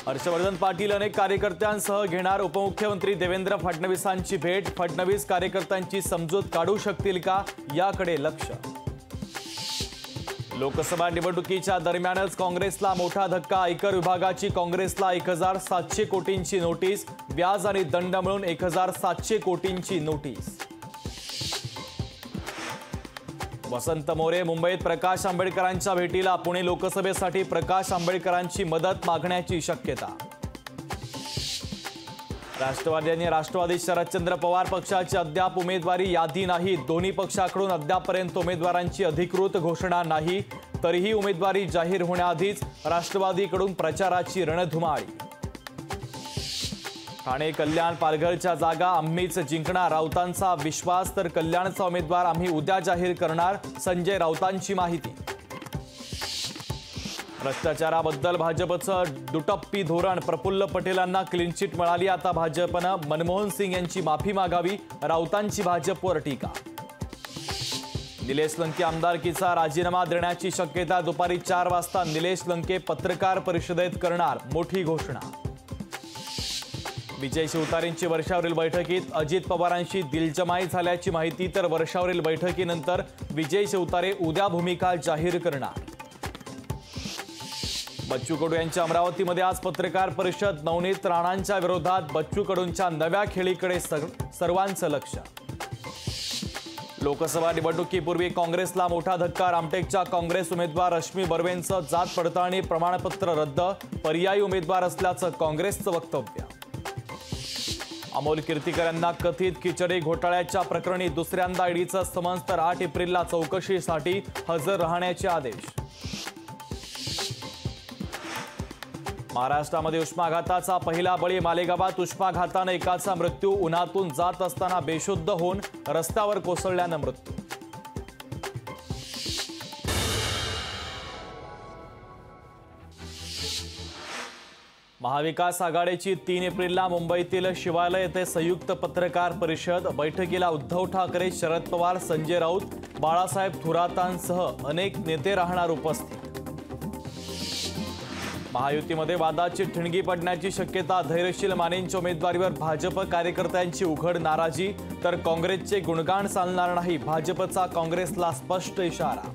हर्षवर्धन पाटील अनेक कार्यकर्त्यांसह घेणार उपमुख्यमंत्री देवेंद्र फडणवीसांची भेट। फडणवीस कार्यकर्त्यांची समजूत काढू शकतील का याकडे लक्ष। लोकसभा निवडणुकीच्या दरम्यानच काँग्रेसला मोठा धक्का। आयकर विभागाची काँग्रेसला 1700 कोटींची नोटीस। व्याज आणि दंड मिळून 1700 कोटींची नोटीस। वसंत मोरे मुंबईत प्रकाश आंबेडकरांच्या भेटीला। पुणे लोकसभेसाठी प्रकाश आंबेडकरांची मदत मागण्याची शक्यता। राष्ट्रवादी आणि राष्ट्रवादी शरदचंद्र पवार पक्षाची अद्याप उमेदवारी यादी नाही। दोन्ही पक्षाकडून अद्यापपर्यंत उमेदवारांची अधिकृत घोषणा नाही। तरीही उमेदवारी जाहीर होण्याआधीच राष्ट्रवादीकडून प्रचाराची रणधुमाळी। ठाणे कल्याण पालघरच्या जागा आम्हीच जिंकणार। राऊतांचा विश्वास। तर कल्याणचा उमेदवार आम्ही उद्या जाहीर करणार। संजय राऊतांची माहिती। भ्रष्टाचाराबद्दल भाजपचं दुटप्पी धोरण। प्रफुल्ल पटेलांना क्लीन चिट मिळाली। आता भाजपनं मनमोहन सिंग यांची माफी मागावी। राऊतांची भाजपवर टीका। निलेश लंके आमदारकीचा राजीनामा देण्याची शक्यता। दुपारी 4 वाजता निलेश लंके पत्रकार परिषदेत करणार मोठी घोषणा। विजय शिवतारेंची वर्षावरील बैठकीत अजित पवारांशी दिलजमाई झाल्याची माहिती। तर वर्षावरील बैठकीनंतर विजय शिवतारे उद्या भूमिका जाहीर करणार। बच्चू कडू यांच्या अमरावतीमध्ये आज पत्रकार परिषद। नवनीत राणांच्या विरोधात बच्चू कडूंच्या नव्या खेळीकडे सर्वांचं लक्ष। लोकसभा निवडणुकीपूर्वी काँग्रेसला मोठा धक्का। रामटेकच्या काँग्रेस उमेदवार रश्मी बर्वेंचं जात पडताळणी प्रमाणपत्र रद्द। पर्यायी उमेदवार असल्याचं काँग्रेसचं वक्तव्य। अमोल कीर्तीकर यांना कथित खिचडी घोटाळ्याच्या प्रकरणी दुसऱ्यांदा ईडीचं समन्स। तर 8 एप्रिलला चौकशीसाठी हजर राहण्याचे आदेश। महाराष्ट्रामध्ये उष्माघाताचा पहिला बळी। मालेगावात उष्माघाताने एकाचा मृत्यू। उन्हातून जात असताना बेशुद्ध होऊन रस्त्यावर कोसळल्यानं मृत्यू। महाविकास आघाडीची 3 एप्रिलला मुंबईतील शिवालय येथे संयुक्त पत्रकार परिषद। बैठकीला उद्धव ठाकरे, शरद पवार, संजय राऊत, बाळासाहेब थोरातांसह अनेक नेते राहणार उपस्थित। महायुतीमध्ये वादाची ठिणगी पडण्याची शक्यता। धैर्यशील मानेंच्या उमेदवारीवर भाजप कार्यकर्त्यांची उघड नाराजी। तर काँग्रेसचे गुणगान चालणार नाही। भाजपचा काँग्रेसला स्पष्ट इशारा।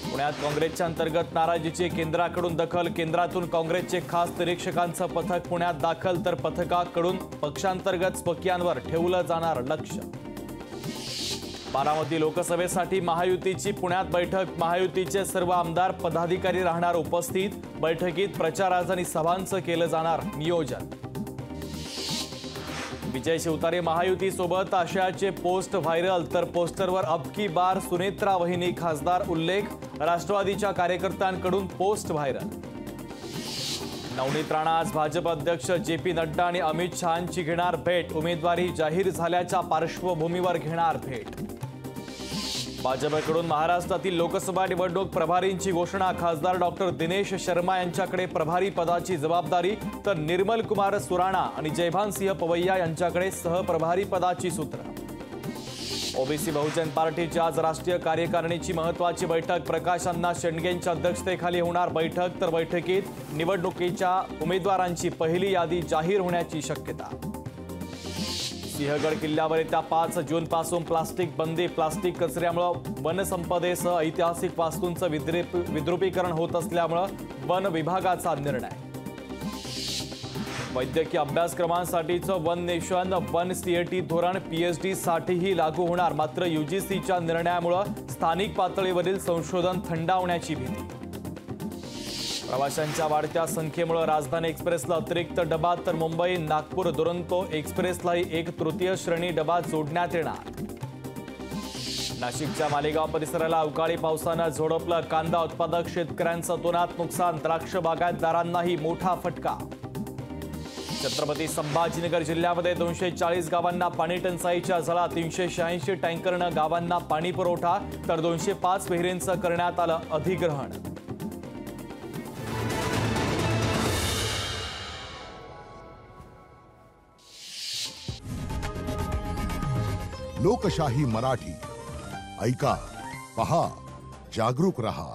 पुण्यात काँग्रेसच्या अंतर्गत नाराजीची केंद्राकडून दखल। केंद्रातून काँग्रेसचे खास निरीक्षकांचं पथक पुण्यात दाखल। तर पथकाकडून पक्षांतर्गत स्पकियांवर ठेवलं जाणार लक्ष। बारामती लोकसभेसाठी महायुतीची पुण्यात बैठक। महायुतीचे सर्व आमदार पदाधिकारी राहणार उपस्थित। बैठकीत प्रचाराचं आणि सभांचं केलं जाणार नियोजन। Vijay Shivtare महायुतीसोबत आशयाचे post viral. तर पोस्टरवर अब की बार सुनेत्रा वहिनी खासदार उल्लेख। राष्ट्रवादीच्या कार्यकर्त्यांकडून पोस्ट व्हायरल। नवनीत राणा आज भाजप अध्यक्ष JP नड्डा आणि अमित शहांची घेणार भेट। उमेदवारी जाहीर झाल्याच्या पार्श्वभूमीवर घेणार भेट। भाजपकडून महाराष्ट्रातील लोकसभा निवडणूक प्रभारींची घोषणा। खासदार डॉक्टर दिनेश शर्मा यांच्याकडे प्रभारी पदाची जबाबदारी। तर निर्मल कुमार सुराणा आणि जयभानसिंह पवैया यांच्याकडे सहप्रभारी पदाची सूत्र। ओबीसी बहुजन पार्टीची आज राष्ट्रीय कार्यकारिणीची महत्त्वाची बैठक। प्रकाश अण्णा शेंडगेंच्या अध्यक्षतेखाली होणार बैठक। तर बैठकीत निवडणुकीच्या उमेदवारांची पहिली यादी जाहीर होण्याची शक्यता। सिंहगड किल्ल्यावर येत्या 5 जूनपासून प्लास्टिक बंदी। प्लास्टिक कचऱ्यामुळे वनसंपदेसह ऐतिहासिक वास्तूंचं विद्रुपीकरण होत असल्यामुळे वन विभागाचा निर्णय। वैद्यकीय अभ्यासक्रमांसाठीचं वन नेशन वन CET धोरण PhD साठीही लागू होणार। मात्र UGCच्या निर्णयामुळे स्थानिक पातळीवरील संशोधन थंडावण्याची भीती। प्रवाशांच्या वाढत्या संख्येमुळे राजधानी एक्सप्रेसला अतिरिक्त डबा। तर मुंबई नागपूर दुरंतो एक्सप्रेसलाही 1/3 श्रेणी डबा जोडण्यात येणार। नाशिकच्या मालेगाव परिसराला अवकाळी पावसानं झोडपलं। कांदा उत्पादक शेतकऱ्यांचं तोनात नुकसान। द्राक्ष बागायतदारांनाही मोठा फटका। छत्रपती संभाजीनगर जिल्ह्यामध्ये 240 गावांना पाणी टंचाईच्या झळा। 386 टँकरनं गावांना पाणी पुरवठा। तर 205 विहिरींचं करण्यात आलं अधिग्रहण। लोकशाही मराठी ऐका, पहा, जागरूक रहा।